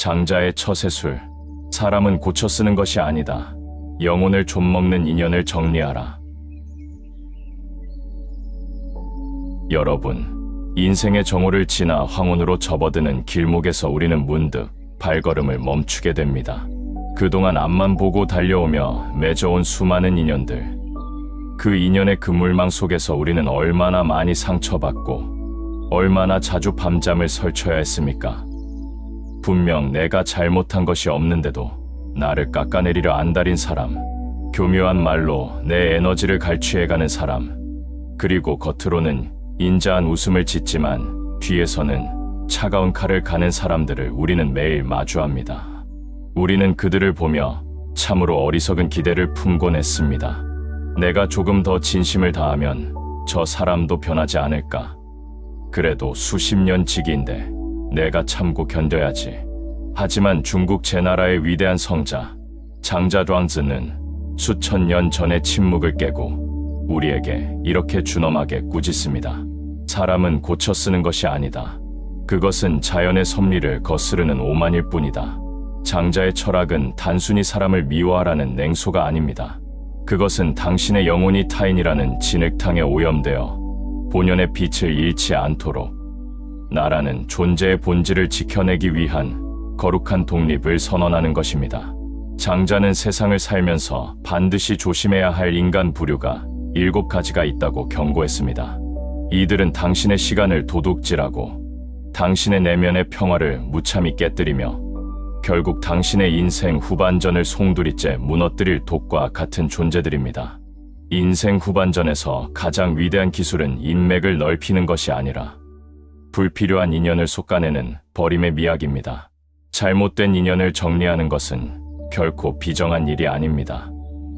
장자의 처세술. 사람은 고쳐 쓰는 것이 아니다. 영혼을 좀먹는 인연을 정리하라. 여러분, 인생의 정오를 지나 황혼으로 접어드는 길목에서 우리는 문득 발걸음을 멈추게 됩니다. 그동안 앞만 보고 달려오며 맺어온 수많은 인연들. 그 인연의 그물망 속에서 우리는 얼마나 많이 상처받고 얼마나 자주 밤잠을 설쳐야 했습니까? 분명 내가 잘못한 것이 없는데도 나를 깎아내리려 안달인 사람, 교묘한 말로 내 에너지를 갈취해가는 사람, 그리고 겉으로는 인자한 웃음을 짓지만 뒤에서는 차가운 칼을 가는 사람들을 우리는 매일 마주합니다. 우리는 그들을 보며 참으로 어리석은 기대를 품곤 했습니다. 내가 조금 더 진심을 다하면 저 사람도 변하지 않을까. 그래도 수십 년 지기인데 내가 참고 견뎌야지. 하지만 중국 제나라의 위대한 성자 장자두앙즈는 수천 년 전의 침묵을 깨고 우리에게 이렇게 준엄하게 꾸짖습니다. 사람은 고쳐 쓰는 것이 아니다. 그것은 자연의 섭리를 거스르는 오만일 뿐이다. 장자의 철학은 단순히 사람을 미워하라는 냉소가 아닙니다. 그것은 당신의 영혼이 타인이라는 진흙탕에 오염되어 본연의 빛을 잃지 않도록 나라는 존재의 본질을 지켜내기 위한 거룩한 독립을 선언하는 것입니다. 장자는 세상을 살면서 반드시 조심해야 할 인간 부류가 7가지가 있다고 경고했습니다. 이들은 당신의 시간을 도둑질하고 당신의 내면의 평화를 무참히 깨뜨리며 결국 당신의 인생 후반전을 송두리째 무너뜨릴 독과 같은 존재들입니다. 인생 후반전에서 가장 위대한 기술은 인맥을 넓히는 것이 아니라 불필요한 인연을 솎아내는 버림의 미학입니다. 잘못된 인연을 정리하는 것은 결코 비정한 일이 아닙니다.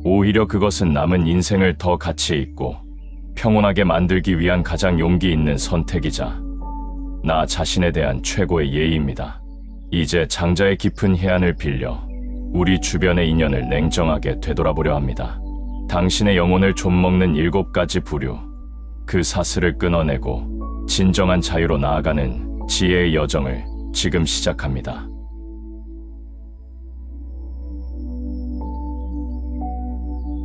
오히려 그것은 남은 인생을 더 가치 있고 평온하게 만들기 위한 가장 용기 있는 선택이자 나 자신에 대한 최고의 예의입니다. 이제 장자의 깊은 해안을 빌려 우리 주변의 인연을 냉정하게 되돌아보려 합니다. 당신의 영혼을 좀먹는 7가지 부류, 그 사슬을 끊어내고 진정한 자유로 나아가는 지혜의 여정을 지금 시작합니다.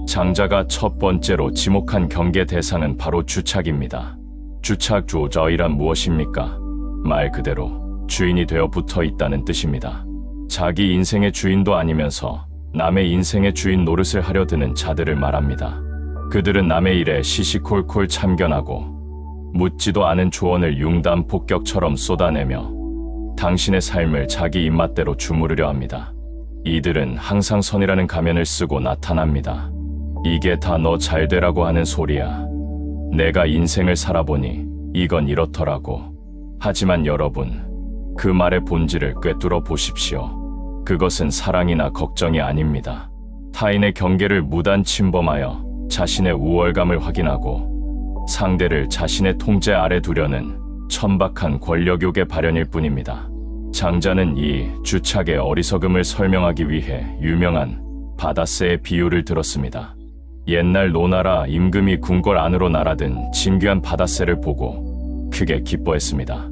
장자가 첫 번째로 지목한 경계 대상은 바로 주착입니다. 주착 조저이란 무엇입니까? 말 그대로 주인이 되어 붙어 있다는 뜻입니다. 자기 인생의 주인도 아니면서 남의 인생의 주인 노릇을 하려 드는 자들을 말합니다. 그들은 남의 일에 시시콜콜 참견하고 묻지도 않은 조언을 융단 폭격처럼 쏟아내며 당신의 삶을 자기 입맛대로 주무르려 합니다. 이들은 항상 선이라는 가면을 쓰고 나타납니다. 이게 다 너 잘되라고 하는 소리야. 내가 인생을 살아보니 이건 이렇더라고. 하지만 여러분, 그 말의 본질을 꿰뚫어 보십시오. 그것은 사랑이나 걱정이 아닙니다. 타인의 경계를 무단 침범하여 자신의 우월감을 확인하고 상대를 자신의 통제 아래 두려는 천박한 권력욕의 발현일 뿐입니다. 장자는 이 주착의 어리석음을 설명하기 위해 유명한 바다새의 비유를 들었습니다. 옛날 노나라 임금이 궁궐 안으로 날아든 진귀한 바다새를 보고 크게 기뻐했습니다.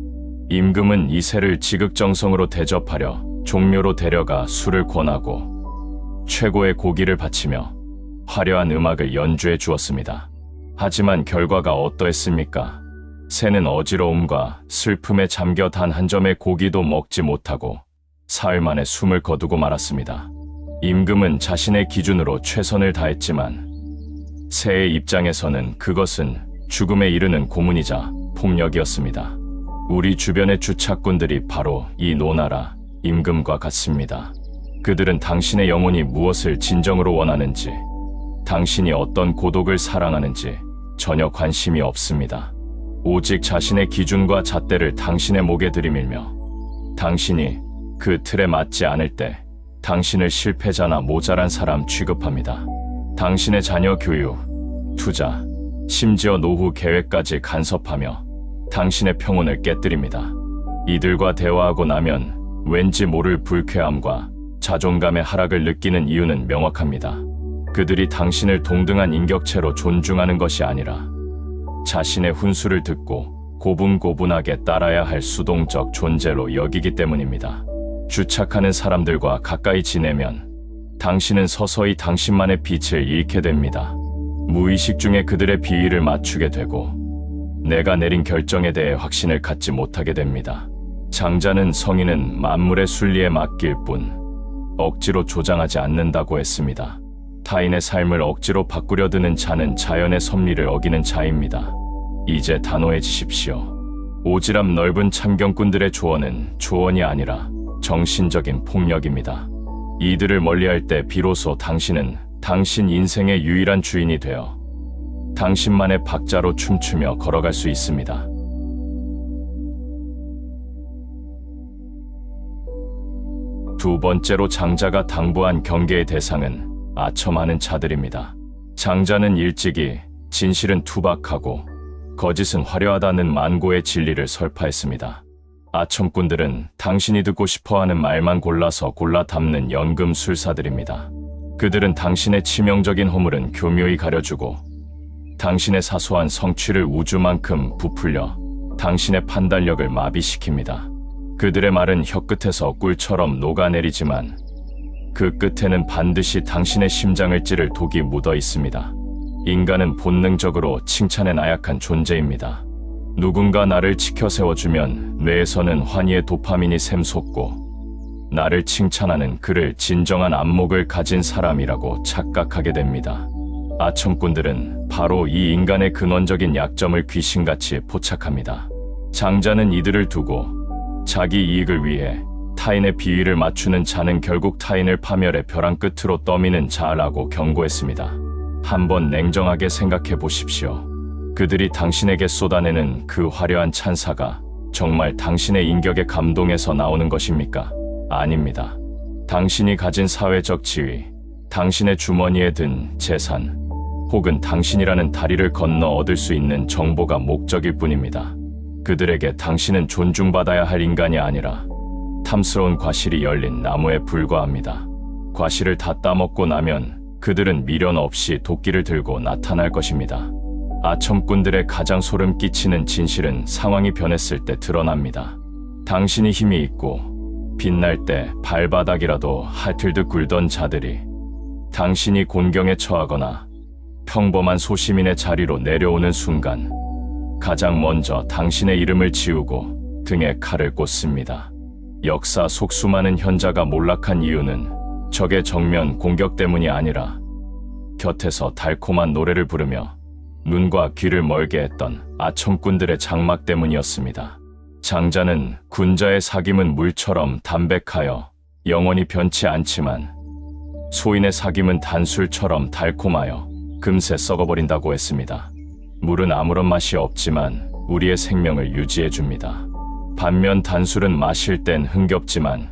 임금은 이 새를 지극정성으로 대접하려 종묘로 데려가 술을 권하고 최고의 고기를 바치며 화려한 음악을 연주해 주었습니다. 하지만 결과가 어떠했습니까? 새는 어지러움과 슬픔에 잠겨 단 한 점의 고기도 먹지 못하고 사흘 만에 숨을 거두고 말았습니다. 임금은 자신의 기준으로 최선을 다했지만 새의 입장에서는 그것은 죽음에 이르는 고문이자 폭력이었습니다. 우리 주변의 주착꾼들이 바로 이 노나라 임금과 같습니다. 그들은 당신의 영혼이 무엇을 진정으로 원하는지, 당신이 어떤 고독을 사랑하는지 전혀 관심이 없습니다. 오직 자신의 기준과 잣대를 당신의 목에 들이밀며 당신이 그 틀에 맞지 않을 때 당신을 실패자나 모자란 사람 취급합니다. 당신의 자녀 교육, 투자, 심지어 노후 계획까지 간섭하며 당신의 평온을 깨뜨립니다. 이들과 대화하고 나면 왠지 모를 불쾌함과 자존감의 하락을 느끼는 이유는 명확합니다. 그들이 당신을 동등한 인격체로 존중하는 것이 아니라 자신의 훈수를 듣고 고분고분하게 따라야 할 수동적 존재로 여기기 때문입니다. 주착하는 사람들과 가까이 지내면 당신은 서서히 당신만의 빛을 잃게 됩니다. 무의식 중에 그들의 비위를 맞추게 되고 내가 내린 결정에 대해 확신을 갖지 못하게 됩니다. 장자는 성인은 만물의 순리에 맡길 뿐 억지로 조장하지 않는다고 했습니다. 타인의 삶을 억지로 바꾸려 드는 자는 자연의 섭리를 어기는 자입니다. 이제 단호해지십시오. 오지랖 넓은 참견꾼들의 조언은 조언이 아니라 정신적인 폭력입니다. 이들을 멀리할 때 비로소 당신은 당신 인생의 유일한 주인이 되어 당신만의 박자로 춤추며 걸어갈 수 있습니다. 두 번째로 장자가 당부한 경계의 대상은 아첨하는 자들입니다. 장자는 일찍이 진실은 투박하고 거짓은 화려하다는 만고의 진리를 설파했습니다. 아첨꾼들은 당신이 듣고 싶어하는 말만 골라서 골라 담는 연금술사들입니다. 그들은 당신의 치명적인 허물은 교묘히 가려주고 당신의 사소한 성취를 우주만큼 부풀려 당신의 판단력을 마비시킵니다. 그들의 말은 혀끝에서 꿀처럼 녹아내리지만 그 끝에는 반드시 당신의 심장을 찌를 독이 묻어 있습니다. 인간은 본능적으로 칭찬에 나약한 존재입니다. 누군가 나를 지켜 세워주면 뇌에서는 환희의 도파민이 샘솟고 나를 칭찬하는 그를 진정한 안목을 가진 사람이라고 착각하게 됩니다. 아첨꾼들은 바로 이 인간의 근원적인 약점을 귀신같이 포착합니다. 장자는 이들을 두고 자기 이익을 위해 타인의 비위를 맞추는 자는 결국 타인을 파멸의 벼랑 끝으로 떠미는 자라고 경고했습니다. 한번 냉정하게 생각해 보십시오. 그들이 당신에게 쏟아내는 그 화려한 찬사가 정말 당신의 인격에 감동해서 나오는 것입니까? 아닙니다. 당신이 가진 사회적 지위, 당신의 주머니에 든 재산, 혹은 당신이라는 다리를 건너 얻을 수 있는 정보가 목적일 뿐입니다. 그들에게 당신은 존중받아야 할 인간이 아니라 탐스러운 과실이 열린 나무에 불과합니다. 과실을 다 따먹고 나면 그들은 미련 없이 도끼를 들고 나타날 것입니다. 아첨꾼들의 가장 소름 끼치는 진실은 상황이 변했을 때 드러납니다. 당신이 힘이 있고 빛날 때 발바닥이라도 핥을듯 굴던 자들이 당신이 곤경에 처하거나 평범한 소시민의 자리로 내려오는 순간 가장 먼저 당신의 이름을 지우고 등에 칼을 꽂습니다. 역사 속 수많은 현자가 몰락한 이유는 적의 정면 공격 때문이 아니라 곁에서 달콤한 노래를 부르며 눈과 귀를 멀게 했던 아첨꾼들의 장막 때문이었습니다. 장자는 군자의 사귐은 물처럼 담백하여 영원히 변치 않지만 소인의 사귐은 단술처럼 달콤하여 금세 썩어버린다고 했습니다. 물은 아무런 맛이 없지만 우리의 생명을 유지해줍니다. 반면 단술은 마실 땐 흥겹지만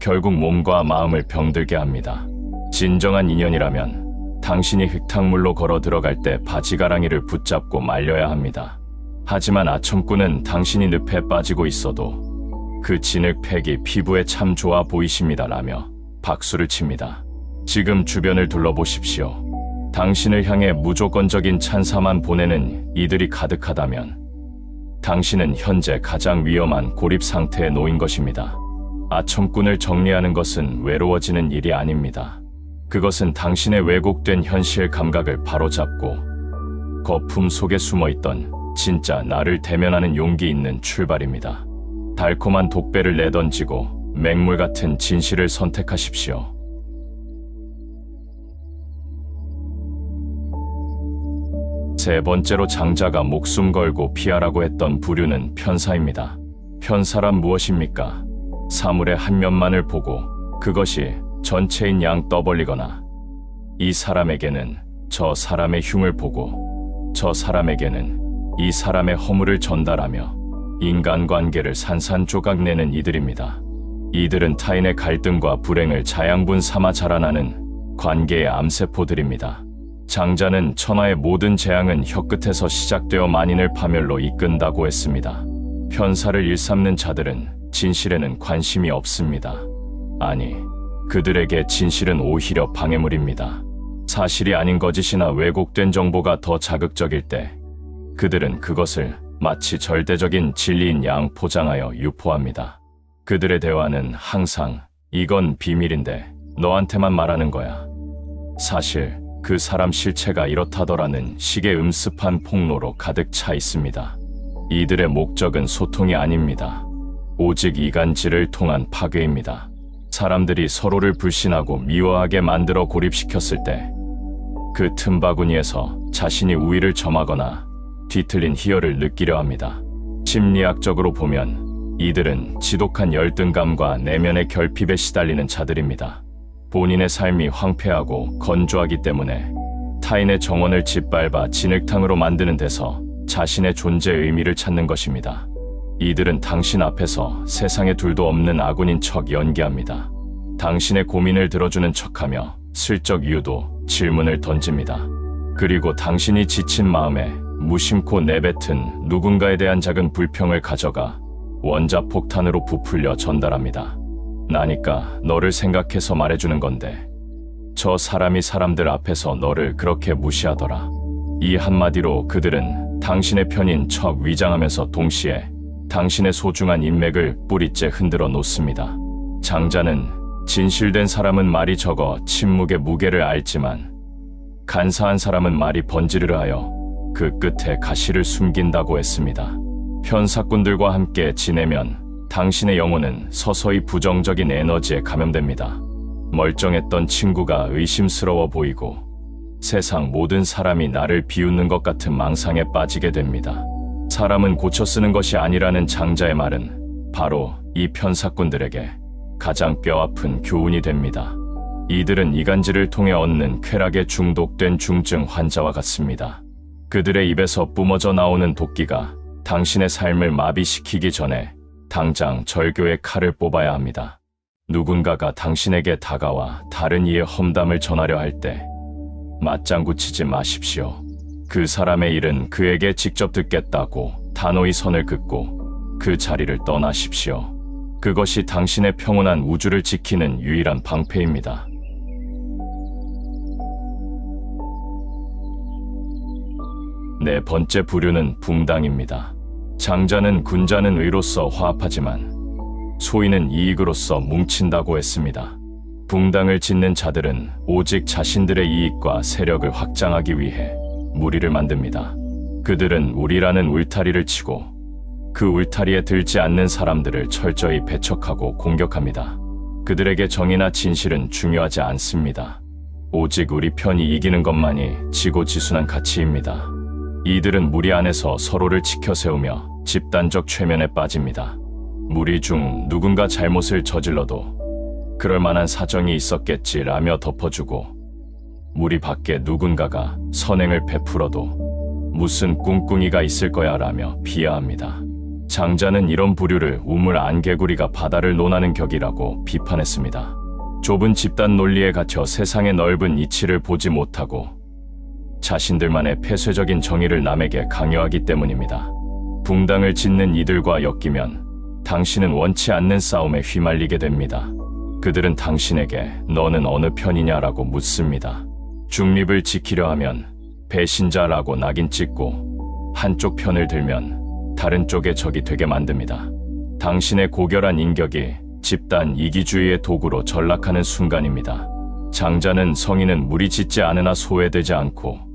결국 몸과 마음을 병들게 합니다. 진정한 인연이라면 당신이 흙탕물로 걸어 들어갈 때 바지가랑이를 붙잡고 말려야 합니다. 하지만 아첨꾼은 당신이 늪에 빠지고 있어도 그 진흙팩이 피부에 참 좋아 보이십니다라며 박수를 칩니다. 지금 주변을 둘러보십시오. 당신을 향해 무조건적인 찬사만 보내는 이들이 가득하다면 당신은 현재 가장 위험한 고립 상태에 놓인 것입니다. 아첨꾼을 정리하는 것은 외로워지는 일이 아닙니다. 그것은 당신의 왜곡된 현실 감각을 바로잡고 거품 속에 숨어있던 진짜 나를 대면하는 용기 있는 출발입니다. 달콤한 독배를 내던지고 맹물 같은 진실을 선택하십시오. 세 번째로 장자가 목숨 걸고 피하라고 했던 부류는 편사입니다. 편사란 무엇입니까? 사물의 한 면만을 보고 그것이 전체인 양 떠벌리거나 이 사람에게는 저 사람의 흉을 보고 저 사람에게는 이 사람의 허물을 전달하며 인간관계를 산산조각 내는 이들입니다. 이들은 타인의 갈등과 불행을 자양분 삼아 자라나는 관계의 암세포들입니다. 장자는 천하의 모든 재앙은 혀끝에서 시작되어 만인을 파멸로 이끈다고 했습니다. 편사를 일삼는 자들은 진실에는 관심이 없습니다. 아니, 그들에게 진실은 오히려 방해물입니다. 사실이 아닌 거짓이나 왜곡된 정보가 더 자극적일 때 그들은 그것을 마치 절대적인 진리인 양 포장하여 유포합니다. 그들의 대화는 항상 이건 비밀인데 너한테만 말하는 거야. 사실 그 사람 실체가 이렇다더라는 식의 음습한 폭로로 가득 차 있습니다. 이들의 목적은 소통이 아닙니다. 오직 이간질을 통한 파괴입니다. 사람들이 서로를 불신하고 미워하게 만들어 고립시켰을 때 그 틈바구니에서 자신이 우위를 점하거나 뒤틀린 희열을 느끼려 합니다. 심리학적으로 보면 이들은 지독한 열등감과 내면의 결핍에 시달리는 자들입니다. 본인의 삶이 황폐하고 건조하기 때문에 타인의 정원을 짓밟아 진흙탕으로 만드는 데서 자신의 존재의 의미를 찾는 것입니다. 이들은 당신 앞에서 세상에 둘도 없는 아군인 척 연기합니다. 당신의 고민을 들어주는 척하며 슬쩍 유도 질문을 던집니다. 그리고 당신이 지친 마음에 무심코 내뱉은 누군가에 대한 작은 불평을 가져가 원자폭탄으로 부풀려 전달합니다. 나니까 너를 생각해서 말해주는 건데 저 사람이 사람들 앞에서 너를 그렇게 무시하더라. 이 한마디로 그들은 당신의 편인 척 위장하면서 동시에 당신의 소중한 인맥을 뿌리째 흔들어 놓습니다. 장자는 진실된 사람은 말이 적어 침묵의 무게를 알지만 간사한 사람은 말이 번지르르 하여 그 끝에 가시를 숨긴다고 했습니다. 편사꾼들과 함께 지내면 당신의 영혼은 서서히 부정적인 에너지에 감염됩니다. 멀쩡했던 친구가 의심스러워 보이고 세상 모든 사람이 나를 비웃는 것 같은 망상에 빠지게 됩니다. 사람은 고쳐 쓰는 것이 아니라는 장자의 말은 바로 이 편사꾼들에게 가장 뼈아픈 교훈이 됩니다. 이들은 이간질을 통해 얻는 쾌락에 중독된 중증 환자와 같습니다. 그들의 입에서 뿜어져 나오는 도끼가 당신의 삶을 마비시키기 전에 당장 절교의 칼을 뽑아야 합니다. 누군가가 당신에게 다가와 다른 이의 험담을 전하려 할 때 맞장구 치지 마십시오. 그 사람의 일은 그에게 직접 듣겠다고 단호히 선을 긋고 그 자리를 떠나십시오. 그것이 당신의 평온한 우주를 지키는 유일한 방패입니다. 네 번째 부류는 붕당입니다. 장자는 군자는 의로서 화합하지만 소인은 이익으로서 뭉친다고 했습니다. 붕당을 짓는 자들은 오직 자신들의 이익과 세력을 확장하기 위해 무리를 만듭니다. 그들은 우리라는 울타리를 치고 그 울타리에 들지 않는 사람들을 철저히 배척하고 공격합니다. 그들에게 정의나 진실은 중요하지 않습니다. 오직 우리 편이 이기는 것만이 지고지순한 가치입니다. 이들은 무리 안에서 서로를 지켜 세우며 집단적 최면에 빠집니다. 무리 중 누군가 잘못을 저질러도 그럴 만한 사정이 있었겠지라며 덮어주고 무리 밖에 누군가가 선행을 베풀어도 무슨 꿍꿍이가 있을 거야라며 비하합니다. 장자는 이런 부류를 우물 안개구리가 바다를 논하는 격이라고 비판했습니다. 좁은 집단 논리에 갇혀 세상의 넓은 이치를 보지 못하고 자신들만의 폐쇄적인 정의를 남에게 강요하기 때문입니다. 붕당을 짓는 이들과 엮이면 당신은 원치 않는 싸움에 휘말리게 됩니다. 그들은 당신에게 너는 어느 편이냐라고 묻습니다. 중립을 지키려 하면 배신자라고 낙인 찍고 한쪽 편을 들면 다른 쪽의 적이 되게 만듭니다. 당신의 고결한 인격이 집단 이기주의의 도구로 전락하는 순간입니다. 장자는 성인은 무리 짓지 않으나 소외되지 않고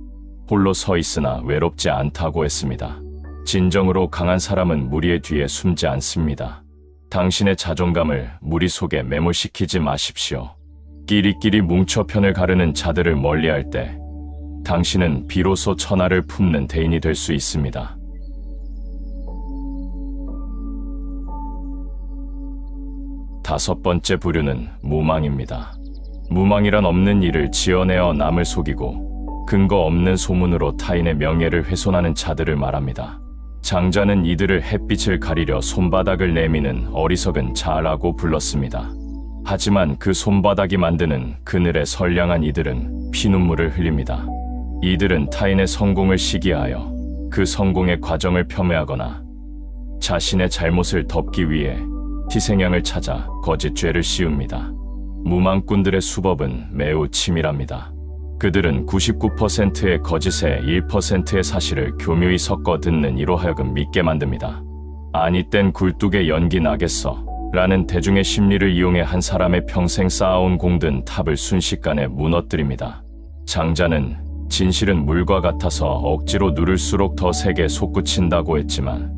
홀로 서 있으나 외롭지 않다고 했습니다. 진정으로 강한 사람은 무리의 뒤에 숨지 않습니다. 당신의 자존감을 무리 속에 매몰시키지 마십시오. 끼리끼리 뭉쳐 편을 가르는 자들을 멀리할 때 당신은 비로소 천하를 품는 대인이 될 수 있습니다. 다섯 번째 부류는 무망입니다. 무망이란 없는 일을 지어내어 남을 속이고 근거 없는 소문으로 타인의 명예를 훼손하는 자들을 말합니다. 장자는 이들을 햇빛을 가리려 손바닥을 내미는 어리석은 자라고 불렀습니다. 하지만 그 손바닥이 만드는 그늘에 선량한 이들은 피눈물을 흘립니다. 이들은 타인의 성공을 시기하여 그 성공의 과정을 폄훼하거나 자신의 잘못을 덮기 위해 희생양을 찾아 거짓 죄를 씌웁니다. 무망꾼들의 수법은 매우 치밀합니다. 그들은 99%의 거짓에 1%의 사실을 교묘히 섞어 듣는 이로 하여금 믿게 만듭니다. 아니 땐 굴뚝에 연기 나겠어 라는 대중의 심리를 이용해 한 사람의 평생 쌓아온 공든 탑을 순식간에 무너뜨립니다. 장자는 진실은 물과 같아서 억지로 누를수록 더 세게 솟구친다고 했지만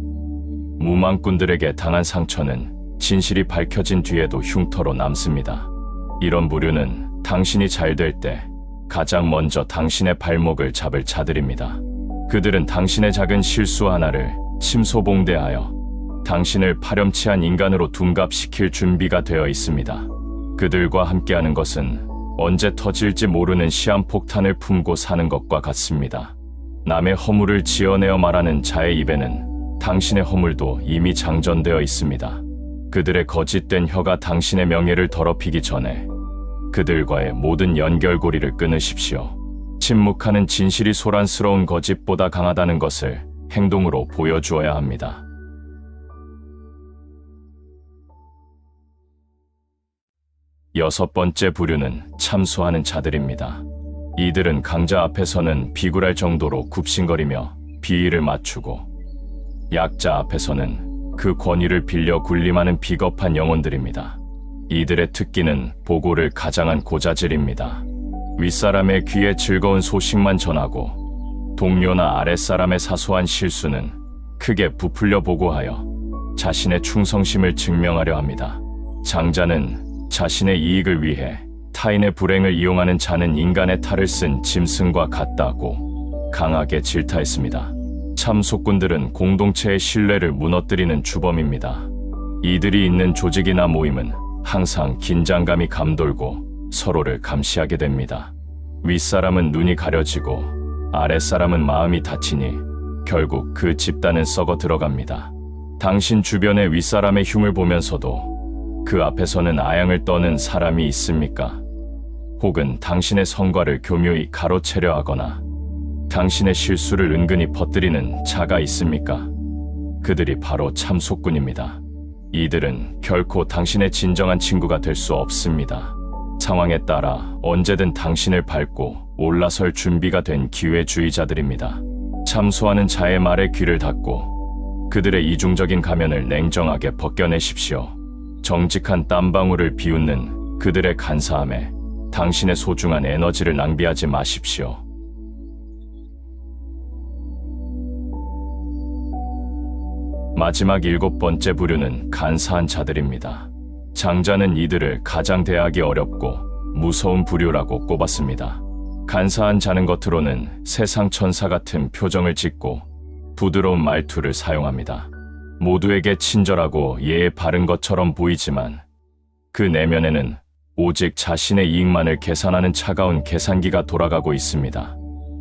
무망꾼들에게 당한 상처는 진실이 밝혀진 뒤에도 흉터로 남습니다. 이런 부류는 당신이 잘 될 때 가장 먼저 당신의 발목을 잡을 자들입니다. 그들은 당신의 작은 실수 하나를 심소봉대하여 당신을 파렴치한 인간으로 둔갑시킬 준비가 되어 있습니다. 그들과 함께하는 것은 언제 터질지 모르는 시한폭탄을 품고 사는 것과 같습니다. 남의 허물을 지어내어 말하는 자의 입에는 당신의 허물도 이미 장전되어 있습니다. 그들의 거짓된 혀가 당신의 명예를 더럽히기 전에 그들과의 모든 연결고리를 끊으십시오. 침묵하는 진실이 소란스러운 거짓보다 강하다는 것을 행동으로 보여주어야 합니다. 여섯 번째 부류는 참소하는 자들입니다. 이들은 강자 앞에서는 비굴할 정도로 굽신거리며 비위를 맞추고 약자 앞에서는 그 권위를 빌려 군림하는 비겁한 영혼들입니다. 이들의 특기는 보고를 가장한 고자질입니다. 윗사람의 귀에 즐거운 소식만 전하고 동료나 아랫사람의 사소한 실수는 크게 부풀려 보고하여 자신의 충성심을 증명하려 합니다. 장자는 자신의 이익을 위해 타인의 불행을 이용하는 자는 인간의 탈을 쓴 짐승과 같다고 강하게 질타했습니다. 참소꾼들은 공동체의 신뢰를 무너뜨리는 주범입니다. 이들이 있는 조직이나 모임은 항상 긴장감이 감돌고 서로를 감시하게 됩니다. 윗사람은 눈이 가려지고 아랫사람은 마음이 다치니 결국 그 집단은 썩어 들어갑니다. 당신 주변의 윗사람의 흉을 보면서도 그 앞에서는 아양을 떠는 사람이 있습니까? 혹은 당신의 성과를 교묘히 가로채려 하거나 당신의 실수를 은근히 퍼뜨리는 자가 있습니까? 그들이 바로 참소꾼입니다. 이들은 결코 당신의 진정한 친구가 될 수 없습니다. 상황에 따라 언제든 당신을 밟고 올라설 준비가 된 기회주의자들입니다. 참소하는 자의 말에 귀를 닫고 그들의 이중적인 가면을 냉정하게 벗겨내십시오. 정직한 땀방울을 비웃는 그들의 간사함에 당신의 소중한 에너지를 낭비하지 마십시오. 마지막 일곱 번째 부류는 간사한 자들입니다. 장자는 이들을 가장 대하기 어렵고 무서운 부류라고 꼽았습니다. 간사한 자는 겉으로는 세상 천사 같은 표정을 짓고 부드러운 말투를 사용합니다. 모두에게 친절하고 예의 바른 것처럼 보이지만 그 내면에는 오직 자신의 이익만을 계산하는 차가운 계산기가 돌아가고 있습니다.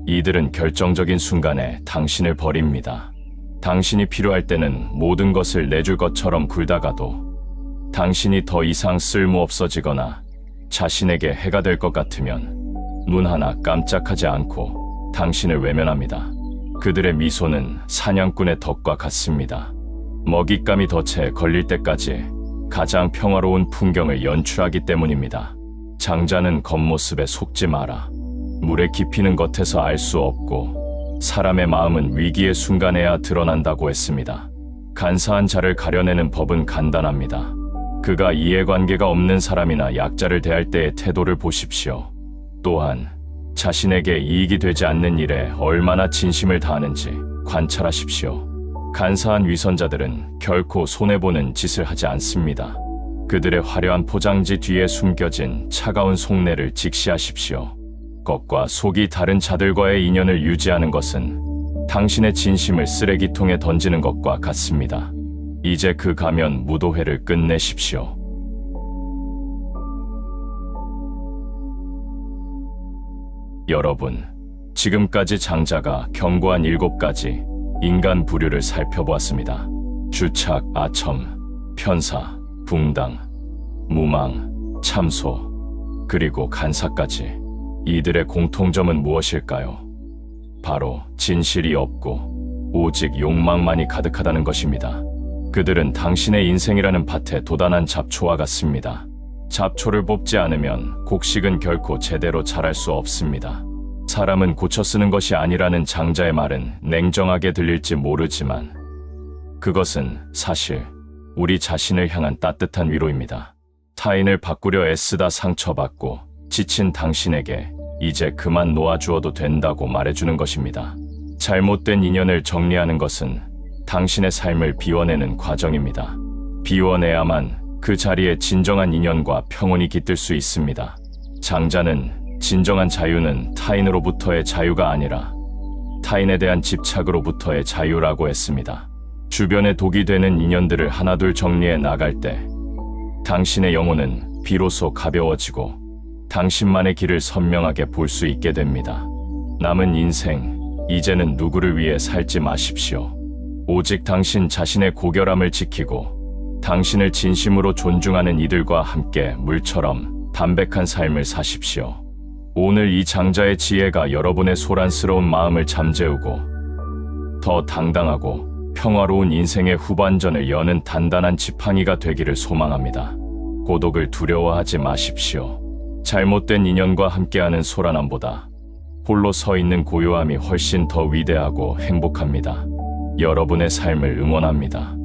이들은 결정적인 순간에 당신을 버립니다. 당신이 필요할 때는 모든 것을 내줄 것처럼 굴다가도 당신이 더 이상 쓸모없어지거나 자신에게 해가 될 것 같으면 눈 하나 깜짝하지 않고 당신을 외면합니다. 그들의 미소는 사냥꾼의 덫과 같습니다. 먹잇감이 덫에 걸릴 때까지 가장 평화로운 풍경을 연출하기 때문입니다. 장자는 겉모습에 속지 마라. 물에 깊이는 겉에서 알 수 없고 사람의 마음은 위기의 순간에야 드러난다고 했습니다. 간사한 자를 가려내는 법은 간단합니다. 그가 이해관계가 없는 사람이나 약자를 대할 때의 태도를 보십시오. 또한 자신에게 이익이 되지 않는 일에 얼마나 진심을 다하는지 관찰하십시오. 간사한 위선자들은 결코 손해보는 짓을 하지 않습니다. 그들의 화려한 포장지 뒤에 숨겨진 차가운 속내를 직시하십시오. 겉과 속이 다른 자들과의 인연을 유지하는 것은 당신의 진심을 쓰레기통에 던지는 것과 같습니다. 이제 그 가면 무도회를 끝내십시오. 여러분, 지금까지 장자가 경고한 7가지 인간 부류를 살펴보았습니다. 주착, 아첨, 편사, 붕당, 무망, 참소, 그리고 간사까지. 이들의 공통점은 무엇일까요? 바로 진실이 없고 오직 욕망만이 가득하다는 것입니다. 그들은 당신의 인생이라는 밭에 도단한 잡초와 같습니다. 잡초를 뽑지 않으면 곡식은 결코 제대로 자랄 수 없습니다. 사람은 고쳐 쓰는 것이 아니라는 장자의 말은 냉정하게 들릴지 모르지만 그것은 사실 우리 자신을 향한 따뜻한 위로입니다. 타인을 바꾸려 애쓰다 상처받고 지친 당신에게 이제 그만 놓아주어도 된다고 말해주는 것입니다. 잘못된 인연을 정리하는 것은 당신의 삶을 비워내는 과정입니다. 비워내야만 그 자리에 진정한 인연과 평온이 깃들 수 있습니다. 장자는 진정한 자유는 타인으로부터의 자유가 아니라 타인에 대한 집착으로부터의 자유라고 했습니다. 주변에 독이 되는 인연들을 하나둘 정리해 나갈 때 당신의 영혼은 비로소 가벼워지고 당신만의 길을 선명하게 볼 수 있게 됩니다. 남은 인생, 이제는 누구를 위해 살지 마십시오. 오직 당신 자신의 고결함을 지키고 당신을 진심으로 존중하는 이들과 함께 물처럼 담백한 삶을 사십시오. 오늘 이 장자의 지혜가 여러분의 소란스러운 마음을 잠재우고 더 당당하고 평화로운 인생의 후반전을 여는 단단한 지팡이가 되기를 소망합니다. 고독을 두려워하지 마십시오. 잘못된 인연과 함께하는 소란함보다 홀로 서 있는 고요함이 훨씬 더 위대하고 행복합니다. 여러분의 삶을 응원합니다.